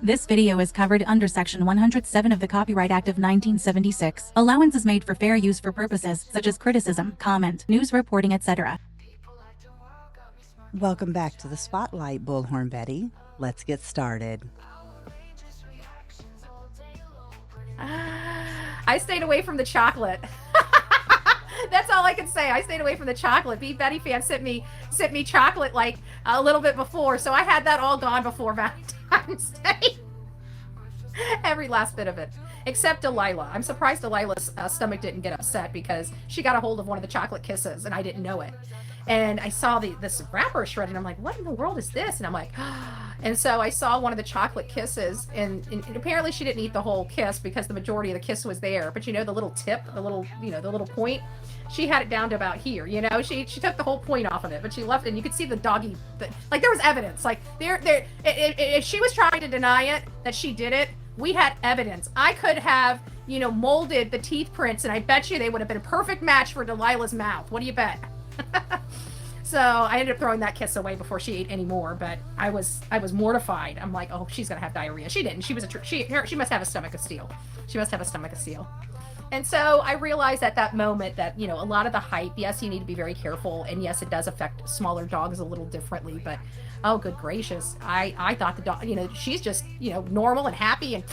This video is covered under Section 107 of the Copyright Act of 1976. Allowance is made for fair use for purposes such as criticism, comment, news reporting, etc. Welcome back to the Spotlight, Bullhorn Betty. Let's get started. I stayed away from the chocolate. That's all I can say. I stayed away from the chocolate. Be Betty fan sent me chocolate like a little bit before, so I had that all gone before Valentine's Day. Every last bit of it, except Delilah. I'm surprised Delilah's stomach didn't get upset because she got a hold of one of the chocolate kisses and I didn't know it. And I saw this wrapper shredded. And I'm like, what in the world is this? And I'm like, and so I saw one of the chocolate kisses, and apparently she didn't eat the whole kiss because the majority of the kiss was there. But you know, the little tip, the little point, she had it down to about here. You know, she took the whole point off of it, but she left it. And you could see the doggy, like there was evidence. Like if she was trying to deny it that she did it, we had evidence. I could have, molded the teeth prints, and I bet you they would have been a perfect match for Delilah's mouth. What do you bet? So I ended up throwing that kiss away before she ate any more, but I was mortified. I'm like, oh, she's gonna have diarrhea. She didn't. She must have a stomach of steel. She must have a stomach of steel. And so I realized at that moment that, a lot of the hype, yes, you need to be very careful, and yes, it does affect smaller dogs a little differently, but oh, good gracious. I thought the dog, she's just, normal and happy and,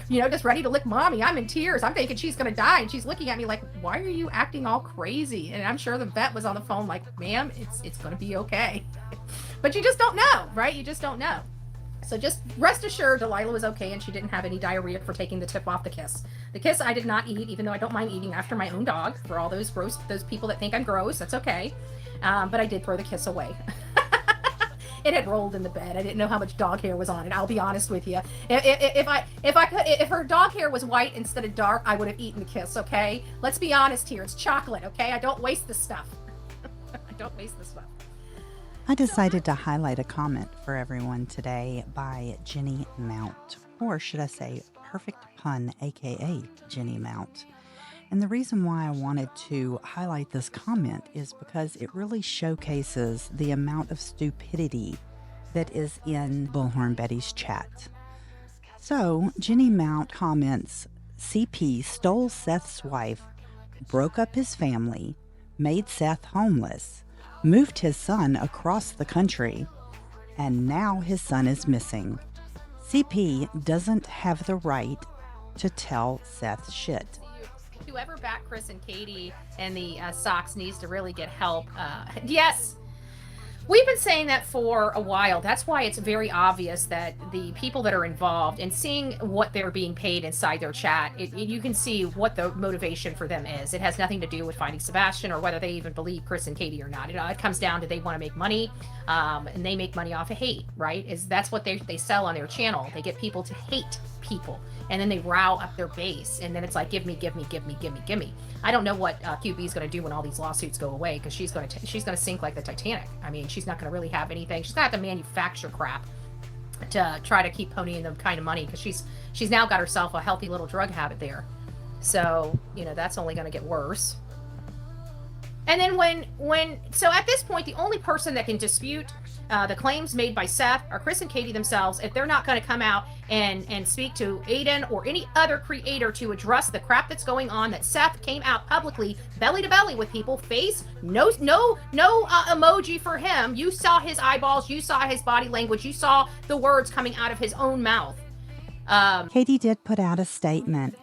just ready to lick mommy. I'm in tears. I'm thinking she's going to die. And she's looking at me like, why are you acting all crazy? And I'm sure the vet was on the phone like, ma'am, it's going to be okay. But you just don't know, right? You just don't know. So just rest assured Delilah was okay, and she didn't have any diarrhea for taking the tip off the kiss. The kiss I did not eat, even though I don't mind eating after my own dog. For all those people that think I'm gross, that's okay. But I did throw the kiss away. It had rolled in the bed. I didn't know how much dog hair was on it. I'll be honest with you. If her dog hair was white instead of dark, I would have eaten the kiss. Okay, let's be honest here. It's chocolate. Okay, I don't waste the stuff. I don't waste the stuff. I decided to highlight a comment for everyone today by Jenny Mount, or should I say Perfect Pun, aka Jenny Mount. And the reason why I wanted to highlight this comment is because it really showcases the amount of stupidity that is in Bullhorn Betty's chat. So, Jenny Mount comments, CP stole Seth's wife, broke up his family, made Seth homeless, moved his son across the country, and now his son is missing. CP doesn't have the right to tell Seth shit. Whoever backed Chris and Katie and the Sox needs to really get help. Yes, we've been saying that for a while. That's why it's very obvious that the people that are involved, and seeing what they're being paid inside their chat, you can see what the motivation for them is. It has nothing to do with finding Sebastian or whether they even believe Chris and Katie or not. It comes down to they want to make money, and they make money off of hate, right? That's what they sell on their channel. They get people to hate people, and then they row up their base, and then it's like, give me. I don't know what QB is going to do when all these lawsuits go away, because she's going to sink like the Titanic. I mean, she's not going to really have anything. She's going to have to manufacture crap to try to keep ponying the kind of money, because she's now got herself a healthy little drug habit there. So that's only going to get worse. And then so at this point, the only person that can dispute the claims made by Seth are Chris and Katie themselves, if they're not going to come out and speak to Aiden or any other creator to address the crap that's going on, that Seth came out publicly, belly to belly with people, face, no emoji for him. You saw his eyeballs, you saw his body language, you saw the words coming out of his own mouth. Katie did put out a statement,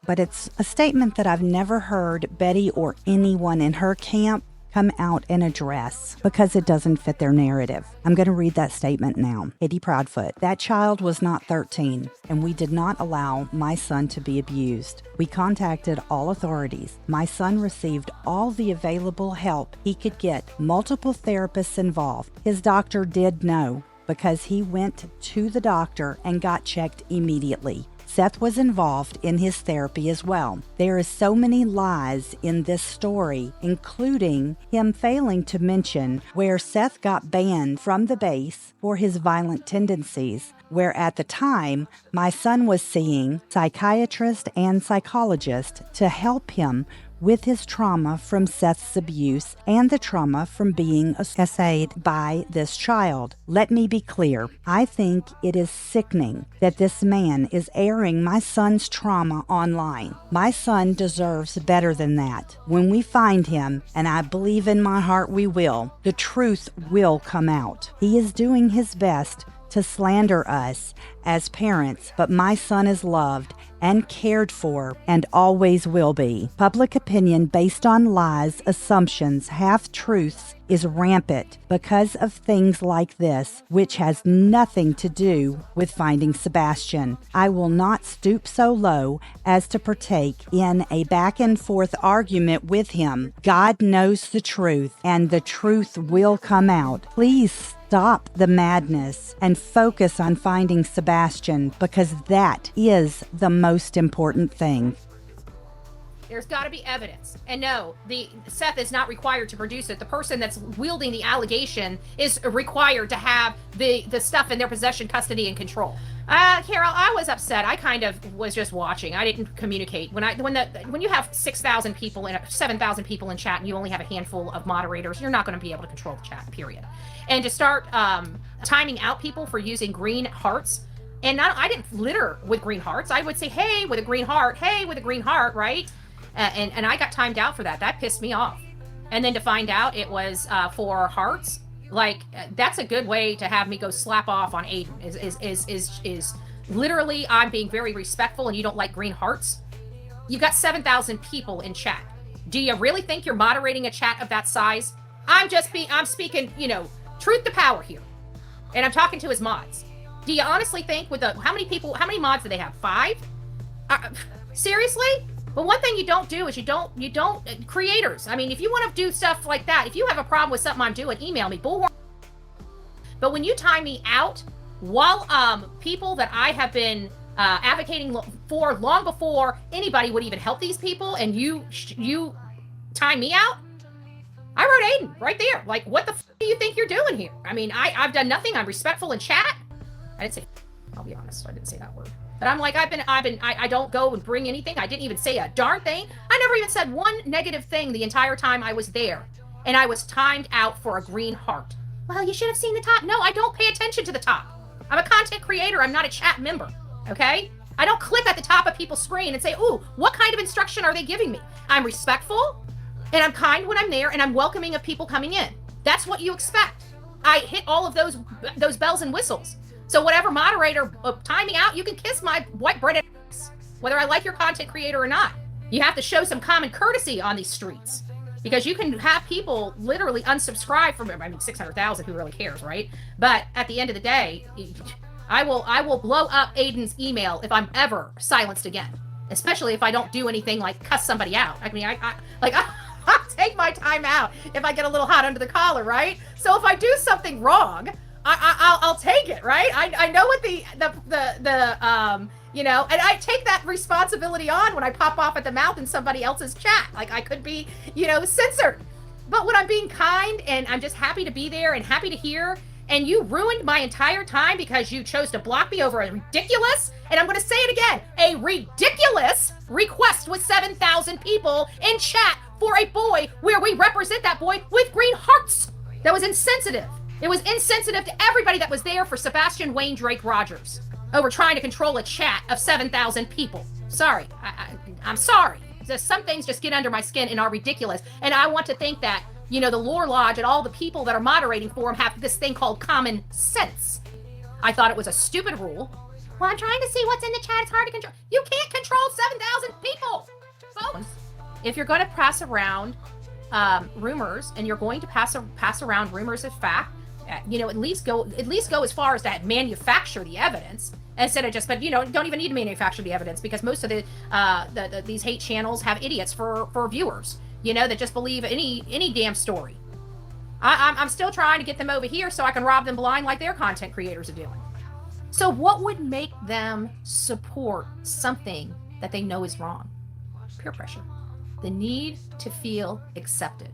but it's a statement that I've never heard Betty or anyone in her camp come out and address, because it doesn't fit their narrative. I'm going to read that statement now. Katie Proudfoot, that child was not 13, and we did not allow my son to be abused. We contacted all authorities. My son received all the available help he could get, multiple therapists involved. His doctor did know, because he went to the doctor and got checked immediately. Seth was involved in his therapy as well. There is so many lies in this story, including him failing to mention where Seth got banned from the base for his violent tendencies, where at the time my son was seeing psychiatrist and psychologist to help him with his trauma from Seth's abuse and the trauma from being assailed by this child. Let me be clear. I think it is sickening that this man is airing my son's trauma online. My son deserves better than that. When we find him, and I believe in my heart we will, the truth will come out. He is doing his best to slander us as parents, but my son is loved and cared for and always will be. Public opinion based on lies, assumptions, half-truths is rampant because of things like this, which has nothing to do with finding Sebastian. I will not stoop so low as to partake in a back and forth argument with him. God knows the truth, and the truth will come out. Please stop the madness and focus on finding Sebastian, because that is the most important thing. There's got to be evidence. And no, Seth is not required to produce it. The person that's wielding the allegation is required to have the stuff in their possession, custody, and control. Carol, I was upset. I kind of was just watching. I didn't communicate. When you have 6,000 people and 7,000 people in chat and you only have a handful of moderators, you're not going to be able to control the chat, period. And to start timing out people for using green hearts, and I didn't litter with green hearts. I would say, hey, with a green heart, hey, with a green heart, right? And I got timed out for that. That pissed me off. And then to find out it was for hearts, like, that's a good way to have me go slap off on Aiden. Is literally, I'm being very respectful and you don't like green hearts. You've got 7,000 people in chat. Do you really think you're moderating a chat of that size? I'm speaking, truth to power here. And I'm talking to his mods. Do you honestly think how many mods do they have? 5? Seriously? But one thing you don't do is you don't creators. I mean, if you want to do stuff like that, if you have a problem with something I'm doing, email me, Bullhorn. But when you time me out while people that I have been advocating for long before anybody would even help these people, and you time me out, I wrote Aiden right there. Like, what the do you think you're doing here? I mean, I've done nothing. I'm respectful in chat. I didn't say, I'll be honest, I didn't say that word. But I'm like, I don't go and bring anything. I didn't even say a darn thing. I never even said one negative thing the entire time I was there. And I was timed out for a green heart. Well, you should have seen the top. No, I don't pay attention to the top. I'm a content creator. I'm not a chat member. Okay? I don't click at the top of people's screen and say, ooh, what kind of instruction are they giving me? I'm respectful and I'm kind when I'm there and I'm welcoming of people coming in. That's what you expect. I hit all of those bells and whistles. So whatever moderator timing out, you can kiss my white bread ass, whether I like your content creator or not. You have to show some common courtesy on these streets, because you can have people literally unsubscribe from, 600,000, who really cares, right? But at the end of the day, I will blow up Aiden's email if I'm ever silenced again, especially if I don't do anything like cuss somebody out. I mean, I'll take my time out if I get a little hot under the collar, right? So if I do something wrong, I'll take it, right? I know what and I take that responsibility on when I pop off at the mouth in somebody else's chat. Like, I could be, censored. But when I'm being kind and I'm just happy to be there and happy to hear, and you ruined my entire time because you chose to block me over a ridiculous, and I'm going to say it again, a ridiculous request with 7,000 people in chat for a boy where we represent that boy with green hearts. That was insensitive. It was insensitive to everybody that was there for Sebastian Wayne Drake Rogers over trying to control a chat of 7,000 people. Sorry. I'm sorry. Some things just get under my skin and are ridiculous. And I want to think that, the Lore Lodge and all the people that are moderating for him have this thing called common sense. I thought it was a stupid rule. Well, I'm trying to see what's in the chat. It's hard to control. You can't control 7,000 people, folks. If you're going to pass around rumors, and you're going to pass around rumors of fact, at least go as far as to manufacture the evidence instead of just, but don't even need to manufacture the evidence, because most of these hate channels have idiots for viewers, that just believe any damn story. I'm still trying to get them over here so I can rob them blind like their content creators are doing. So what would make them support something that they know is wrong? Peer pressure. The need to feel accepted.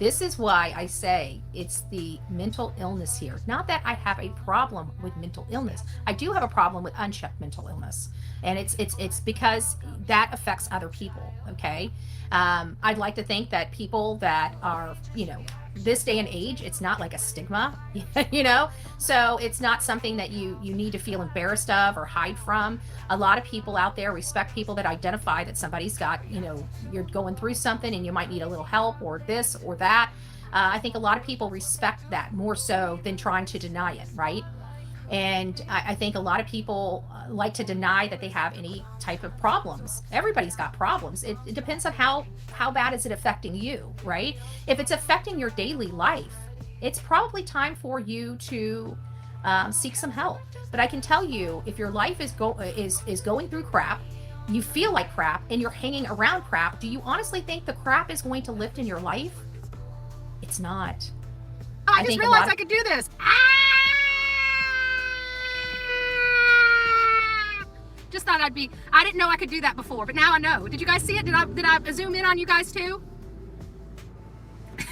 This is why I say it's the mental illness here. Not that I have a problem with mental illness. I do have a problem with unchecked mental illness. And it's because that affects other people, okay? I'd like to think that people that are, this day and age, it's not like a stigma, so it's not something that you need to feel embarrassed of or hide from. A lot of people out there respect people that identify that somebody's got, you're going through something and you might need a little help or this or that. I think a lot of people respect that more so than trying to deny it, right? And I think a lot of people like to deny that they have any type of problems. Everybody's got problems. It depends on how bad is it affecting you, right? If it's affecting your daily life, it's probably time for you to seek some help. But I can tell you, if your life is going through crap, you feel like crap, and you're hanging around crap, do you honestly think the crap is going to lift in your life? It's not. Oh, I just realized I could do this. Just thought I didn't know I could do that before, but now I know. Did you guys see it? Did I zoom in on you guys too? I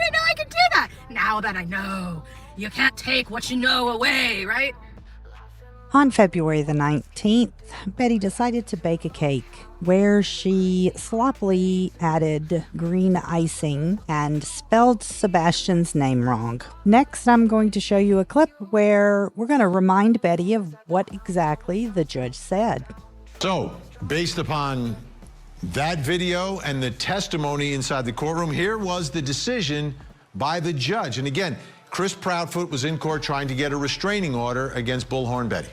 didn't know I could do that. Now that I know, you can't take what you know away, right? On February the 19th, Betty decided to bake a cake where she sloppily added green icing and spelled Sebastian's name wrong. Next, I'm going to show you a clip where we're going to remind Betty of what exactly the judge said. So, based upon that video and the testimony inside the courtroom, here was the decision by the judge. And again, Chris Proudfoot was in court trying to get a restraining order against Bullhorn Betty.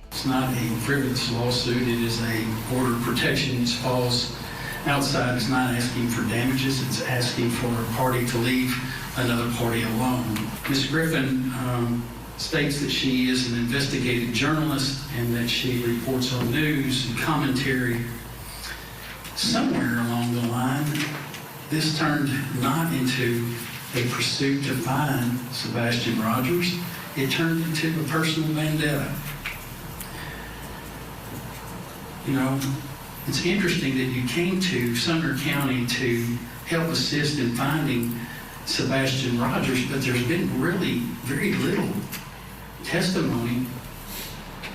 It's not a frivolous lawsuit. It is a order of protection. It falls outside. It's not asking for damages. It's asking for a party to leave another party alone. Ms. Griffin states that she is an investigative journalist and that she reports on news and commentary. Somewhere along the line, this turned not into a pursuit to find Sebastian Rogers. It turned into a personal vendetta. It's interesting that you came to Sumner County to help assist in finding Sebastian Rogers, but there's been really very little testimony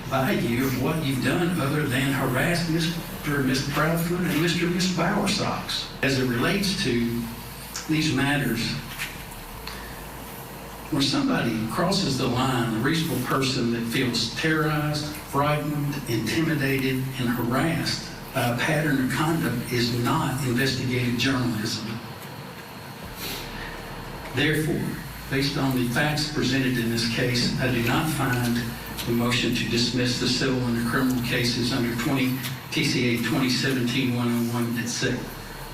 by you of what you've done other than harass Mr. and Ms. Proudfoot and Mr. and Ms. Bowersox. As it relates to these matters, when somebody crosses the line, a reasonable person that feels terrorized, frightened, intimidated, and harassed by a pattern of conduct is not investigative journalism. Therefore, based on the facts presented in this case, I do not find the motion to dismiss the civil and the criminal cases under TCA 2017-101 etc.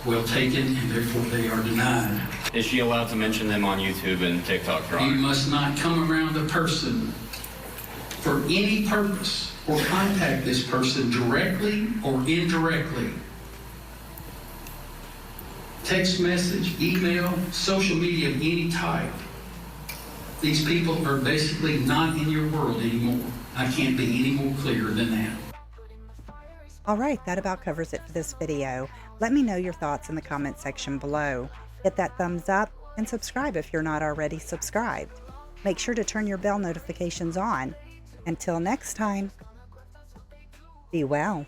well taken, and therefore they are denied. Is she allowed to mention them on YouTube and TikTok, Your Honor? You must not come around a person for any purpose or contact this person directly or indirectly. Text message, email, social media of any type. These people are basically not in your world anymore. I can't be any more clear than that. All right, that about covers it for this video. Let me know your thoughts in the comment section below. Hit that thumbs up and subscribe if you're not already subscribed. Make sure to turn your bell notifications on. Until next time, be well.